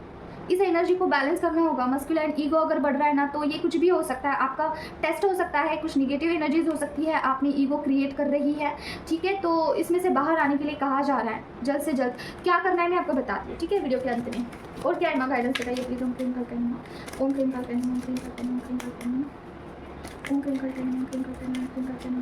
A: इस एनर्जी को बैलेंस करना होगा। मस्कुलिन ईगो अगर बढ़ रहा है ना, तो ये कुछ भी हो सकता है, आपका टेस्ट हो सकता है, कुछ निगेटिव एनर्जीज हो सकती है, आप में ईगो क्रिएट कर रही है, ठीक है। तो इसमें से बाहर आने के लिए कहा जा रहा है जल्द से जल्द। क्या करना है मैं आपको बताती हूँ, ठीक है, वीडियो के अंत में। और क्या है ना गाइडेंस बताइए प्लीज़। ओम क्लीम करते हैं, ओम क्लीम करते हैं, ओम क्लीम करते हैं, ओम क्लीम करते हैं, ओम क्लीम करते हैं, ओम क्लीम करते हैं, ओम क्लीम करते हैं,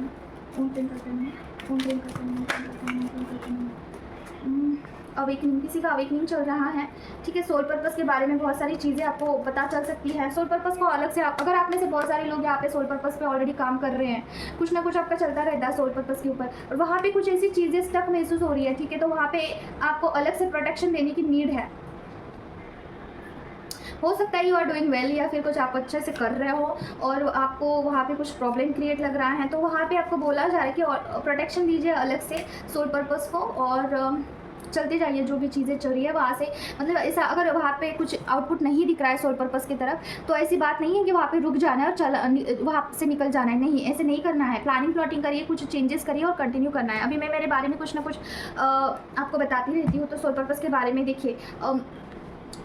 A: ओम क्लीम करते हैं, ओम क्लीम करते हैं, ओम क्लीम करते हैं, ओम क्लीम करते हैं। अवेकनिंग, किसी का अवेकनिंग चल रहा है, ठीक है। सोल पर्पस के बारे में बहुत सारी चीज़ें आपको पता चल सकती है। सोल पर्पस को अलग से अगर आप में से बहुत सारे लोग यहाँ पे सोल पर्पस पे ऑलरेडी काम कर रहे हैं, कुछ ना कुछ आपका चलता रहता है सोल पर्पस के ऊपर, और वहाँ पे कुछ ऐसी चीज़ें स्टक महसूस हो रही है, ठीक है। तो वहाँ पे आपको अलग से प्रोटेक्शन देने की नीड है। हो सकता है यू आर डूइंग वेल, या फिर कुछ आप अच्छे से कर रहे हो और आपको वहाँ पे कुछ प्रॉब्लम क्रिएट लग रहा है, तो वहाँ पे आपको बोला जा रहा है कि प्रोटेक्शन दीजिए अलग से सोल पर्पस को, और चलते जाइए जो भी चीज़ें चल रही है वहाँ से। मतलब ऐसा अगर वहाँ पे कुछ आउटपुट नहीं दिख रहा है सोल पर्पस की तरफ, तो ऐसी बात नहीं है कि वहाँ पे रुक जाना है और वहाँ से निकल जाना है, नहीं, ऐसे नहीं करना है। प्लानिंग प्लॉटिंग करिए, कुछ चेंजेस करिए और कंटिन्यू करना है। अभी मैं मेरे बारे में कुछ ना कुछ आपको बताती रहती हूँ। तो सोल पर्पस के बारे में देखिए,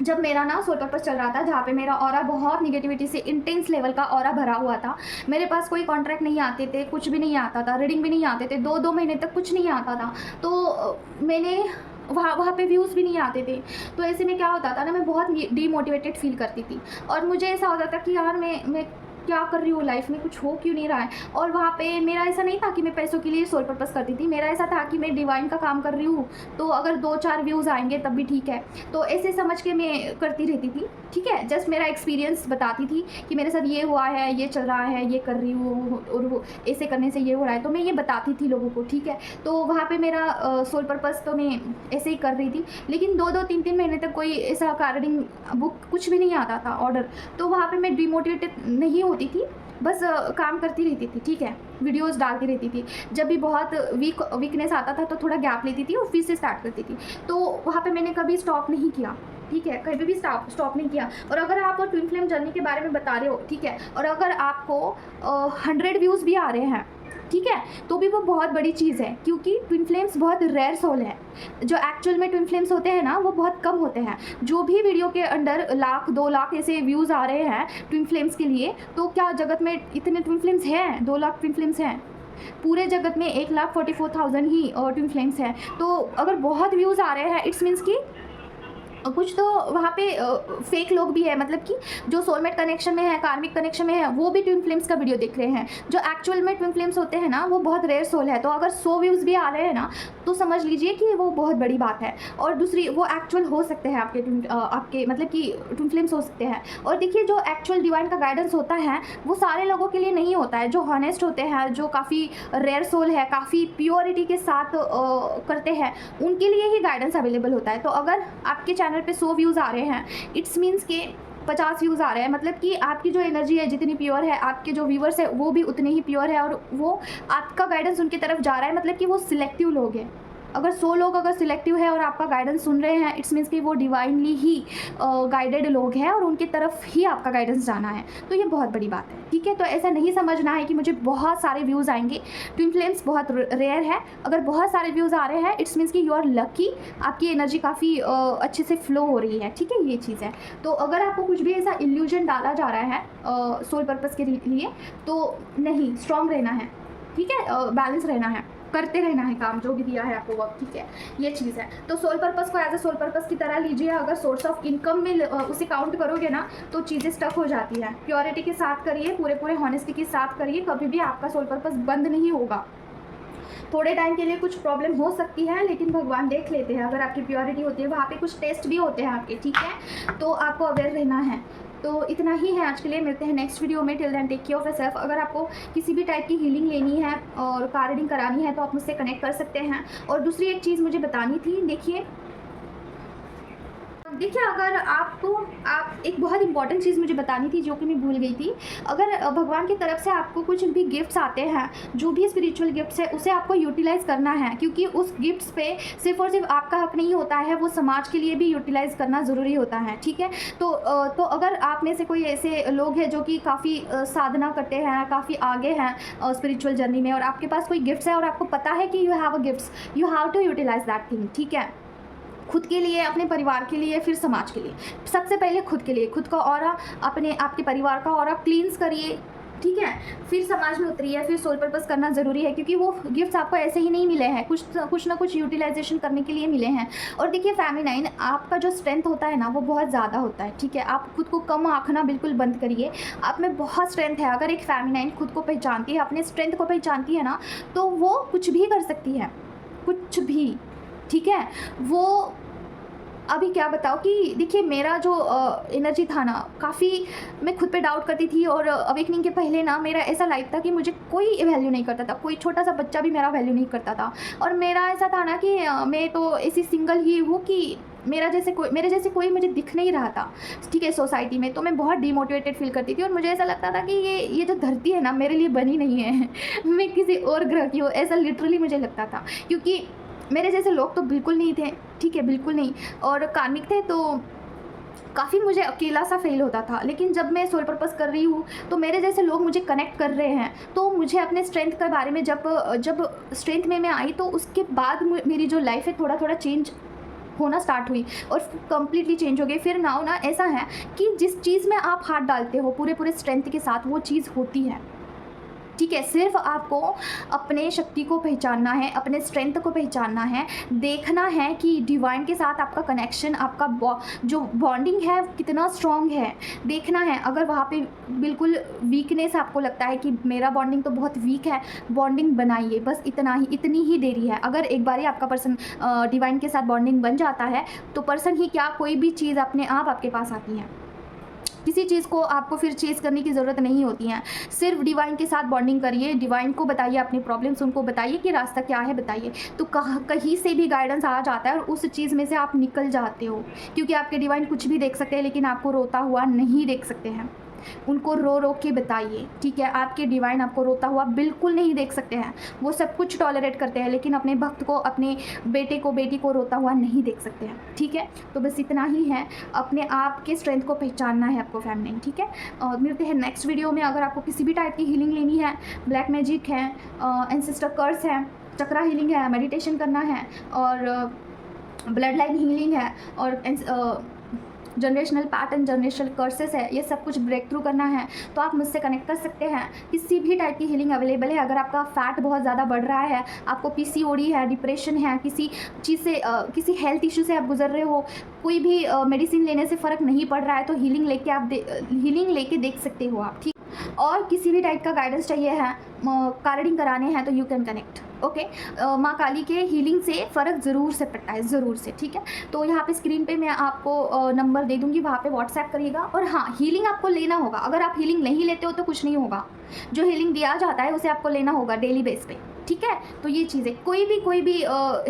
A: जब मेरा ना सोल पर्पस चल रहा था, जहाँ पे मेरा ऑरा बहुत निगेटिविटी से इंटेंस लेवल का ऑरा भरा हुआ था, मेरे पास कोई कॉन्ट्रैक्ट नहीं आते थे, कुछ भी नहीं आता था, रीडिंग भी नहीं आते थे, 2-2 महीने तक कुछ नहीं आता था। तो मैंने वहाँ पे व्यूज़ भी नहीं आते थे। तो ऐसे में क्या होता था ना, मैं बहुत डीमोटिवेटेड फील करती थी, और मुझे ऐसा होता था कि यार मैं क्या कर रही हूँ लाइफ में, कुछ हो क्यों नहीं रहा है। और वहाँ पे मेरा ऐसा नहीं था कि मैं पैसों के लिए सोल पर्पस करती थी, मेरा ऐसा था कि मैं डिवाइन का काम कर रही हूँ, तो अगर 2-4 व्यूज़ आएंगे तब भी ठीक है। तो ऐसे समझ के मैं करती रहती थी, ठीक है। जस्ट मेरा एक्सपीरियंस बताती थी कि मेरे साथ ये हुआ है, ये चल रहा है, ये कर रही हूँ, और वो ऐसे करने से ये हो रहा है, तो मैं ये बताती थी लोगों को, ठीक है। तो वहाँ पर मेरा सोल पर्पस तो मैं ऐसे ही कर रही थी, लेकिन 2-2, 3-3 महीने तक कोई ऐसा कार्डिंग बुक कुछ भी नहीं आता था ऑर्डर। तो वहाँ पर मैं डिमोटिवेटेड नहीं होती थी, बस काम करती रहती थी, ठीक है, वीडियोस डालती रहती थी। जब भी बहुत वीकनेस आता था तो थोड़ा गैप लेती थी और फिर से स्टार्ट करती थी। तो वहाँ पे मैंने कभी स्टॉप नहीं किया, ठीक है, कभी भी स्टॉप नहीं किया। और अगर आप ट्विन फ्लेम जर्नी के बारे में बता रहे हो, ठीक है, और अगर आपको 100 व्यूज़ भी आ रहे हैं, ठीक है, तो भी वो बहुत बड़ी चीज़ है, क्योंकि ट्विन फ्लेम्स बहुत रेयर सोल है। जो एक्चुअल में ट्विन फ्लेम्स होते हैं ना, वो बहुत कम होते हैं। जो भी वीडियो के अंडर 1,00,000-2 लाख ऐसे व्यूज़ आ रहे हैं ट्विन फ्लेम्स के लिए, तो क्या जगत में इतने ट्विन फ्लेम्स हैं? 2 लाख ट्विन फ्लेम्स हैं पूरे जगत में, 1,44,000 ही ट्विन फ्लेम्स हैं। तो अगर बहुत व्यूज़ आ रहे हैं, इट्स मीन्स कि कुछ तो वहाँ पे फेक लोग भी है, मतलब कि जो सोलमेट कनेक्शन में है, कार्मिक कनेक्शन में है, वो भी ट्विन फ्लेम्स का वीडियो देख रहे हैं। जो एक्चुअल में ट्विन फ्लेम्स होते हैं ना, वो बहुत रेयर सोल है। तो अगर 100 व्यूज़ भी आ रहे हैं ना, तो समझ लीजिए कि वो बहुत बड़ी बात है। और दूसरी, वो एक्चुअल हो सकते हैं आपके मतलब कि ट्विन फ्लेम्स हो सकते हैं। और देखिए, जो एक्चुअल डिवाइन का गाइडेंस होता है, वो सारे लोगों के लिए नहीं होता है। जो हॉनेस्ट होते हैं, जो काफ़ी रेयर सोल है, काफ़ी प्योरिटी के साथ करते हैं, उनके लिए ही गाइडेंस अवेलेबल होता है। तो अगर आपके चैनल पे 100 व्यूज़ आ रहे हैं, इट्स मीन्स के 50 व्यूज़ आ रहे हैं, मतलब कि आपकी जो एनर्जी है जितनी प्योर है, आपके जो व्यूवर्स है वो भी उतने ही प्योर है, और वो आपका गाइडेंस उनकी तरफ जा रहा है, मतलब कि वो सिलेक्टिव लोग हैं, अगर 100 लोग अगर सिलेक्टिव है और आपका गाइडेंस सुन रहे हैं, इट्स मीन्स कि वो डिवाइनली ही गाइडेड लोग हैं और उनकी तरफ ही आपका गाइडेंस जाना है। तो ये बहुत बड़ी बात है, ठीक है। तो ऐसा नहीं समझना है कि मुझे बहुत सारे व्यूज़ आएंगे। ट्विन फ्लेम्स बहुत रेयर है। अगर बहुत सारे व्यूज़ आ रहे हैं, इट्स मीन्स कि यू आर लकी, आपकी एनर्जी काफ़ी अच्छे से फ्लो हो रही है, ठीक है, ये चीज़ है। तो अगर आपको कुछ भी ऐसा इल्यूजन डाला जा रहा है सोल पर्पस के लिए, तो नहीं, स्ट्रांग रहना है, ठीक है, बैलेंस रहना है, करते रहना है काम जो भी दिया है आपको वर्क, ठीक है, ये चीज़ है। तो सोल पर्पस को एज अ सोल पर्पस की तरह लीजिए। अगर सोर्स ऑफ इनकम में उसे काउंट करोगे ना, तो चीज़ें स्टक हो जाती है। प्योरिटी के साथ करिए, पूरे हॉनेस्टी के साथ करिए, कभी भी आपका सोल पर्पस बंद नहीं होगा। थोड़े टाइम के लिए कुछ प्रॉब्लम हो सकती है, लेकिन भगवान देख लेते हैं। अगर आपकी प्योरिटी होती है, वहाँ पे कुछ टेस्ट भी होते हैं आपके, ठीक है, तो आपको अवेयर रहना है। तो इतना ही है आज के लिए, मिलते हैं नेक्स्ट वीडियो में। Till then take care of yourself. अगर आपको किसी भी टाइप की हीलिंग लेनी है और कार रीडिंग करानी है, तो आप मुझसे कनेक्ट कर सकते हैं। और दूसरी एक चीज़ मुझे बतानी थी, देखिए अगर आप एक बहुत इंपॉर्टेंट चीज़ मुझे बतानी थी जो कि मैं भूल गई थी। अगर भगवान की तरफ से आपको कुछ भी गिफ्ट्स आते हैं, जो भी स्पिरिचुअल गिफ्ट्स है, उसे आपको यूटिलाइज़ करना है, क्योंकि उस गिफ्ट्स पे सिर्फ और सिर्फ आपका हक नहीं होता है, वो समाज के लिए भी यूटिलाइज़ करना ज़रूरी होता है, ठीक है। तो अगर आप में से कोई ऐसे लोग हैं जो कि काफ़ी साधना करते हैं, काफ़ी आगे हैं स्पिरिचुअल जर्नी में, और आपके पास कोई गिफ्ट्स है और आपको पता है कि you have a gifts, you have to utilise that thing, ठीक है। खुद के लिए, अपने परिवार के लिए, फिर समाज के लिए। सबसे पहले खुद के लिए, खुद का ऑरा, आपके परिवार का ऑरा क्लींस करिए, ठीक है, फिर समाज में उतरिए, फिर सोल पर्पस करना ज़रूरी है, क्योंकि वो गिफ्ट्स आपको ऐसे ही नहीं मिले हैं, कुछ ना कुछ यूटिलाइजेशन करने के लिए मिले हैं। और देखिए फेमिनाइन, आपका जो स्ट्रेंथ होता है ना, वो बहुत ज़्यादा होता है, ठीक है। आप खुद को कम आंकना बिल्कुल बंद करिए। आप में बहुत स्ट्रेंथ है। अगर एक फेमिनाइन खुद को पहचानती है, अपने स्ट्रेंथ को पहचानती है ना, तो वो कुछ भी कर सकती है, कुछ भी, ठीक है। वो अभी क्या बताओ कि देखिए मेरा जो एनर्जी था ना, काफ़ी मैं खुद पे डाउट करती थी, और अवेकनिंग के पहले ना मेरा ऐसा लाइफ था कि मुझे कोई वैल्यू नहीं करता था, कोई छोटा सा बच्चा भी मेरा वैल्यू नहीं करता था। और मेरा ऐसा था ना कि मैं तो ऐसी सिंगल ही हूँ कि मेरे जैसे कोई मुझे दिख नहीं रहा था, ठीक है, सोसाइटी में। तो मैं बहुत डिमोटिवेटेड फील करती थी, और मुझे ऐसा लगता था कि ये जो धरती है ना, मेरे लिए बनी नहीं है मैं किसी और ग्रह की हूँ, ऐसा लिटरली मुझे लगता था, क्योंकि मेरे जैसे लोग तो बिल्कुल नहीं थे, ठीक है, बिल्कुल नहीं। और कार्मिक थे, तो काफ़ी मुझे अकेला सा फील होता था। लेकिन जब मैं सोल पर्पस कर रही हूँ, तो मेरे जैसे लोग मुझे कनेक्ट कर रहे हैं, तो मुझे अपने स्ट्रेंथ के बारे में जब स्ट्रेंथ में मैं आई, तो उसके बाद मेरी जो लाइफ है थोड़ा चेंज होना स्टार्ट हुई, और कम्प्लीटली चेंज हो गई। फिर नाउ ना ऐसा है कि जिस चीज़ में आप हाथ डालते हो पूरे स्ट्रेंथ के साथ, वो चीज़ होती है, ठीक है। सिर्फ आपको अपने शक्ति को पहचानना है, अपने स्ट्रेंथ को पहचानना है, देखना है कि डिवाइन के साथ आपका कनेक्शन, आपका जो बॉन्डिंग है कितना स्ट्रॉन्ग है, देखना है। अगर वहाँ पे बिल्कुल वीकनेस आपको लगता है कि मेरा बॉन्डिंग तो बहुत वीक है, बॉन्डिंग बनाइए, बस इतनी ही देरी है। अगर एक बार ही आपका पर्सन डिवाइन के साथ बॉन्डिंग बन जाता है, तो पर्सन ही क्या, कोई भी चीज़ अपने आप आपके पास आती है। किसी चीज़ को आपको फिर चेज़ करने की ज़रूरत नहीं होती है। सिर्फ डिवाइन के साथ बॉन्डिंग करिए, डिवाइन को बताइए अपनी प्रॉब्लम्स, उनको बताइए कि रास्ता क्या है, बताइए, तो कहीं से भी गाइडेंस आ जाता है, और उस चीज़ में से आप निकल जाते हो। क्योंकि आपके डिवाइन कुछ भी देख सकते हैं, लेकिन आपको रोता हुआ नहीं देख सकते हैं। उनको रो के बताइए, ठीक है। आपके डिवाइन आपको रोता हुआ बिल्कुल नहीं देख सकते हैं, वो सब कुछ टॉलरेट करते हैं, लेकिन अपने भक्त को, अपने बेटे को, बेटी को रोता हुआ नहीं देख सकते हैं, ठीक है। तो बस इतना ही है, अपने आप के स्ट्रेंथ को पहचानना है आपको फेमिनिन, ठीक है। और मिलते हैं नेक्स्ट वीडियो में। अगर आपको किसी भी टाइप की हीलिंग लेनी है, ब्लैक मैजिक है, एंसेस्टर कर्स है, चक्रा हीलिंग है, मेडिटेशन करना है, और ब्लड लाइन हीलिंग है, और जनरेशनल पैटर्न, जनरेशनल कर्सेस है, ये सब कुछ ब्रेक थ्रू करना है, तो आप मुझसे कनेक्ट कर सकते हैं। किसी भी टाइप की हीलिंग अवेलेबल है। अगर आपका फैट बहुत ज़्यादा बढ़ रहा है, आपको पीसीओडी है, डिप्रेशन है, किसी चीज़ से किसी हेल्थ इशू से आप गुजर रहे हो, कोई भी मेडिसिन लेने से फ़र्क नहीं पड़ रहा है, तो हीलिंग लेके देख सकते हो आप, ठीक। और किसी भी टाइप का गाइडेंस चाहिए है, कार्डिंग कराने हैं, तो यू कैन कनेक्ट, ओके। माँ काली के हीलिंग से फ़र्क ज़रूर से पड़ता है, ज़रूर से, ठीक है। तो यहाँ पे स्क्रीन पे मैं आपको नंबर दे दूँगी, वहाँ पे व्हाट्सएप करिएगा। और हाँ, हीलिंग आपको लेना होगा। अगर आप हीलिंग नहीं लेते हो तो कुछ नहीं होगा। जो हीलिंग दिया जाता है उसे आपको लेना होगा डेली बेस पे, ठीक है। तो ये चीज़ें, कोई भी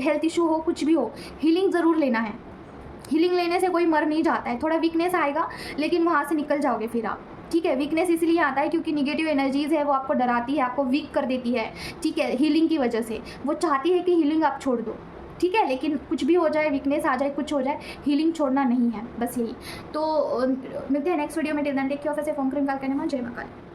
A: हेल्थ इशू हो, कुछ भी हो, हीलिंग ज़रूर लेना है। हीलिंग लेने से कोई मर नहीं जाता है। थोड़ा वीकनेस आएगा, लेकिन वहाँ से निकल जाओगे फिर आप, ठीक है। वीकनेस इसलिए आता है क्योंकि निगेटिव एनर्जीज़ है, वो आपको डराती है, आपको वीक कर देती है, ठीक है, हीलिंग की वजह से। वो चाहती है कि हीलिंग आप छोड़ दो, ठीक है, लेकिन कुछ भी हो जाए, वीकनेस आ जाए, कुछ हो जाए, हीलिंग छोड़ना नहीं है, बस यही। तो मिलते हैं नेक्स्ट वीडियो में। Till then take care of yourself. ओम क्रीम काल के नमः। जय महाकाल।